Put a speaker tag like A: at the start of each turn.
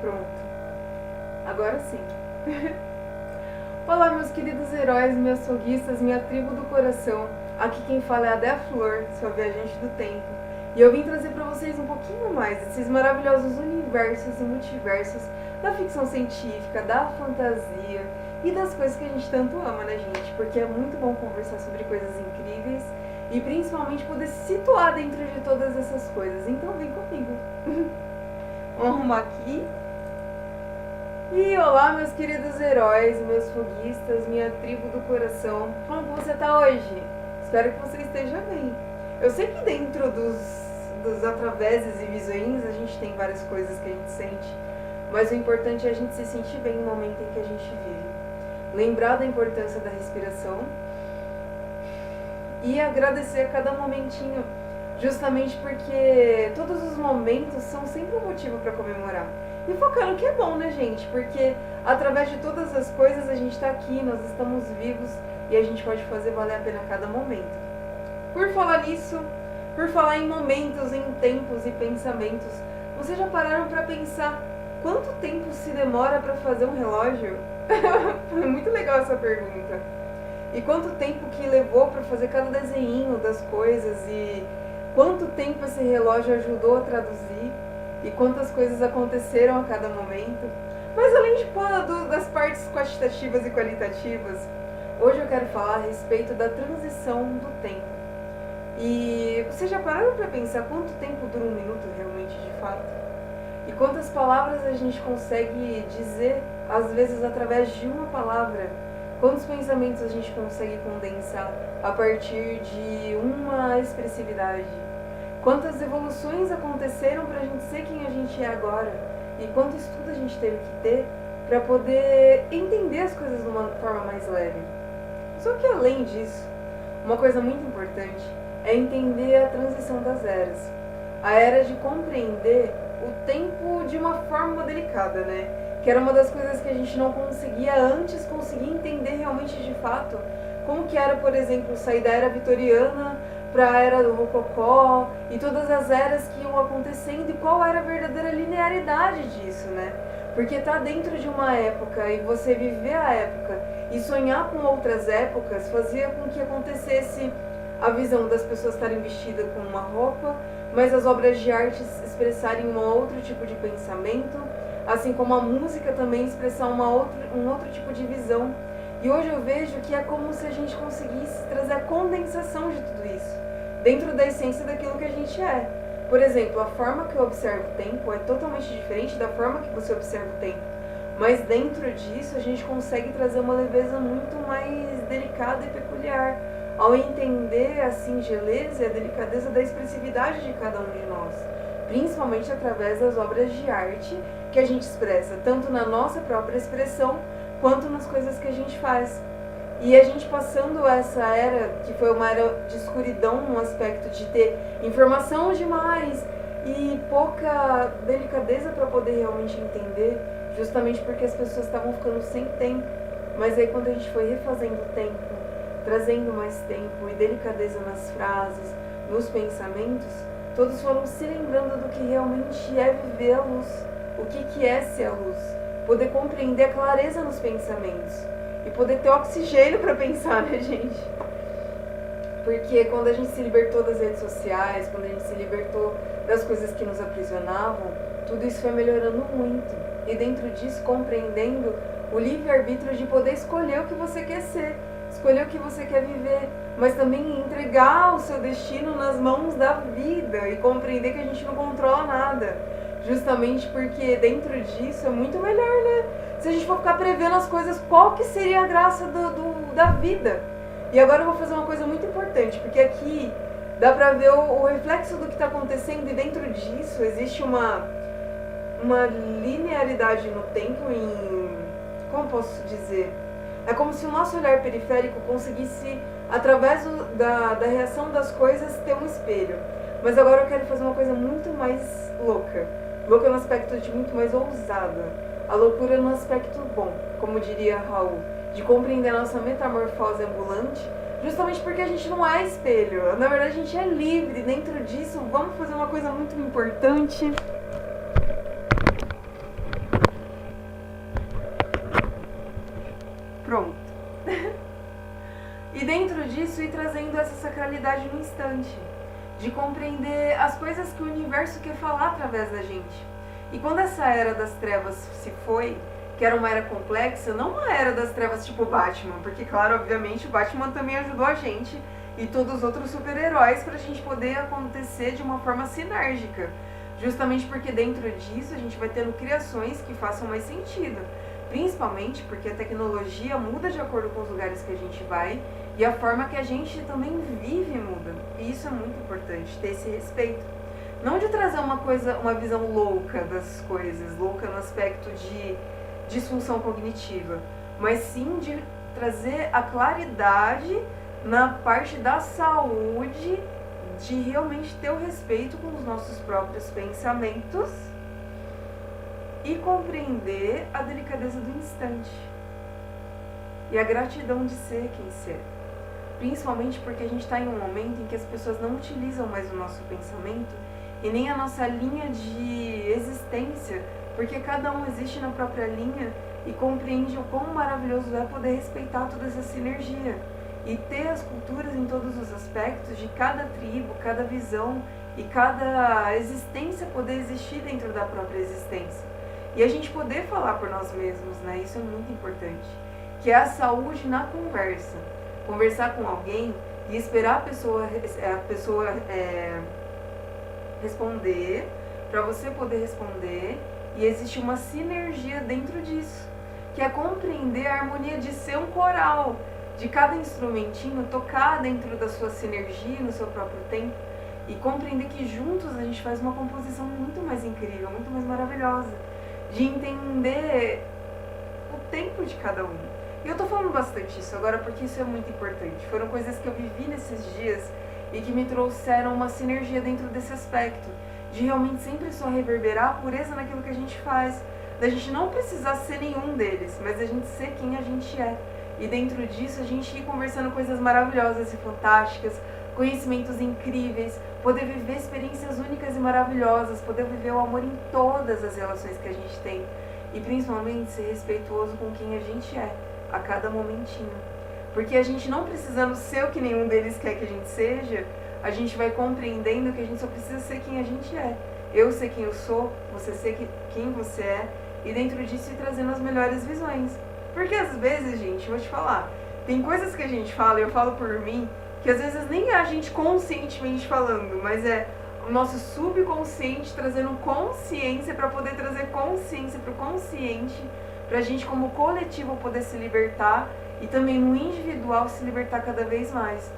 A: Pronto. Agora sim. Olá, meus queridos heróis, meus foguistas, minha tribo do coração. Aqui quem fala é a Dea Flor, sua viajante do tempo. E eu vim trazer pra vocês um pouquinho mais desses maravilhosos universos e multiversos da ficção científica, da fantasia e das coisas que a gente tanto ama, né, gente? Porque é muito bom conversar sobre coisas incríveis e principalmente poder se situar dentro de todas essas coisas. Então vem comigo. Vamos arrumar aqui. E olá, meus queridos heróis, meus foguistas, minha tribo do coração. Como você tá hoje? Espero que você esteja bem. Eu sei que dentro dos atraveses e visões a gente tem várias coisas que a gente sente, mas o importante é a gente se sentir bem no momento em que a gente vive. Lembrar da importância da respiração e agradecer a cada momentinho, justamente porque todos os momentos são sempre um motivo para comemorar. E focar no que é bom, né, gente? Porque através de todas as coisas a gente tá aqui, nós estamos vivos e a gente pode fazer valer a pena cada momento. Por falar nisso, por falar em momentos, em tempos e pensamentos, vocês já pararam para pensar quanto tempo se demora para fazer um relógio? Foi muito legal essa pergunta. E quanto tempo que levou para fazer cada desenho das coisas e quanto tempo esse relógio ajudou a traduzir e quantas coisas aconteceram a cada momento. Mas além de das partes quantitativas e qualitativas, hoje eu quero falar a respeito da transição do tempo. E vocês já pararam para pensar quanto tempo dura um minuto realmente de fato? E quantas palavras a gente consegue dizer, às vezes através de uma palavra? Quantos pensamentos a gente consegue condensar a partir de uma expressividade? Quantas evoluções aconteceram para a gente ser quem a gente é agora? E quanto estudo a gente teve que ter para poder entender as coisas de uma forma mais leve? Só que além disso, uma coisa muito importante é entender a transição das eras. A era de compreender o tempo de uma forma delicada, né? Que era uma das coisas que a gente não conseguia antes conseguir entender realmente de fato. Como que era, por exemplo, sair da era vitoriana para a era do rococó e todas as eras que iam acontecendo e qual era a verdadeira linearidade disso, né? Porque tá dentro de uma época e você viver a época e sonhar com outras épocas fazia com que acontecesse a visão das pessoas estarem vestidas com uma roupa, mas as obras de arte expressarem um outro tipo de pensamento, assim como a música também expressar um outro tipo de visão. E hoje eu vejo que é como se a gente conseguisse trazer a condensação de tudo isso, dentro da essência daquilo que a gente é. Por exemplo, a forma que eu observo o tempo é totalmente diferente da forma que você observa o tempo. Mas dentro disso a gente consegue trazer uma leveza muito mais delicada e peculiar, ao entender a singeleza e a delicadeza da expressividade de cada um de nós, principalmente através das obras de arte que a gente expressa, tanto na nossa própria expressão, quanto nas coisas que a gente faz. E a gente passando essa era, que foi uma era de escuridão no aspecto de ter informação demais e pouca delicadeza para poder realmente entender, justamente porque as pessoas estavam ficando sem tempo. Mas aí quando a gente foi refazendo o tempo, trazendo mais tempo e delicadeza nas frases, nos pensamentos, todos foram se lembrando do que realmente é viver a luz, o que é ser a luz, poder compreender a clareza nos pensamentos e poder ter oxigênio para pensar, né, gente? Porque quando a gente se libertou das redes sociais, quando a gente se libertou das coisas que nos aprisionavam, tudo isso foi melhorando muito. E dentro disso, compreendendo o livre-arbítrio de poder escolher o que você quer ser, escolher o que você quer viver, mas também entregar o seu destino nas mãos da vida e compreender que a gente não controla nada. Justamente porque dentro disso é muito melhor, né? Se a gente for ficar prevendo as coisas, qual que seria a graça da vida? E agora eu vou fazer uma coisa muito importante, porque aqui dá pra ver o reflexo do que está acontecendo e dentro disso existe uma linearidade no tempo como posso dizer? É como se o nosso olhar periférico conseguisse, através da reação das coisas, ter um espelho. Mas agora eu quero fazer uma coisa muito mais louca. Louca no aspecto de muito mais ousada. A loucura no aspecto bom, como diria Raul, de compreender a nossa metamorfose ambulante, justamente porque a gente não é espelho. Na verdade, a gente é livre. Dentro disso, vamos fazer uma coisa muito importante. isso ir trazendo essa sacralidade no instante, de compreender as coisas que o universo quer falar através da gente. E quando essa era das trevas se foi, que era uma era complexa, não uma era das trevas tipo Batman, porque claro, obviamente o Batman também ajudou a gente e todos os outros super-heróis pra gente poder acontecer de uma forma sinérgica. Justamente porque dentro disso a gente vai tendo criações que façam mais sentido. Principalmente porque a tecnologia muda de acordo com os lugares que a gente vai e a forma que a gente também vive muda. E isso é muito importante, ter esse respeito. Não de trazer uma visão louca das coisas, louca no aspecto de disfunção cognitiva, mas sim de trazer a claridade na parte da saúde, de realmente ter o respeito com os nossos próprios pensamentos e compreender a delicadeza do instante e a gratidão de ser quem ser. Principalmente porque a gente está em um momento em que as pessoas não utilizam mais o nosso pensamento e nem a nossa linha de existência, porque cada um existe na própria linha e compreende o quão maravilhoso é poder respeitar toda essa sinergia e ter as culturas em todos os aspectos de cada tribo, cada visão e cada existência poder existir dentro da própria existência. E a gente poder falar por nós mesmos, né? Isso é muito importante. Que é a saúde na conversa. Conversar com alguém e esperar a pessoa responder, para você poder responder, e existe uma sinergia dentro disso, que é compreender a harmonia de ser um coral, de cada instrumentinho tocar dentro da sua sinergia, no seu próprio tempo, e compreender que juntos a gente faz uma composição muito mais incrível, muito mais maravilhosa, de entender o tempo de cada um. E eu tô falando bastante isso agora porque isso é muito importante. Foram coisas que eu vivi nesses dias e que me trouxeram uma sinergia dentro desse aspecto, de realmente sempre só reverberar a pureza naquilo que a gente faz, da gente não precisar ser nenhum deles, mas a gente ser quem a gente é. E dentro disso a gente ir conversando coisas maravilhosas e fantásticas, conhecimentos incríveis, poder viver experiências únicas e maravilhosas, poder viver o amor em todas as relações que a gente tem e principalmente ser respeituoso com quem a gente é, a cada momentinho. Porque a gente não precisando ser o que nenhum deles quer que a gente seja, a gente vai compreendendo que a gente só precisa ser quem a gente é. Eu sei quem eu sou, você ser quem você é, e dentro disso ir trazendo as melhores visões. Porque às vezes, gente, vou te falar, tem coisas que a gente fala, eu falo por mim, que às vezes nem é a gente conscientemente falando, mas é o nosso subconsciente trazendo consciência para poder trazer consciência para o consciente, para a gente como coletivo poder se libertar e também no individual se libertar cada vez mais.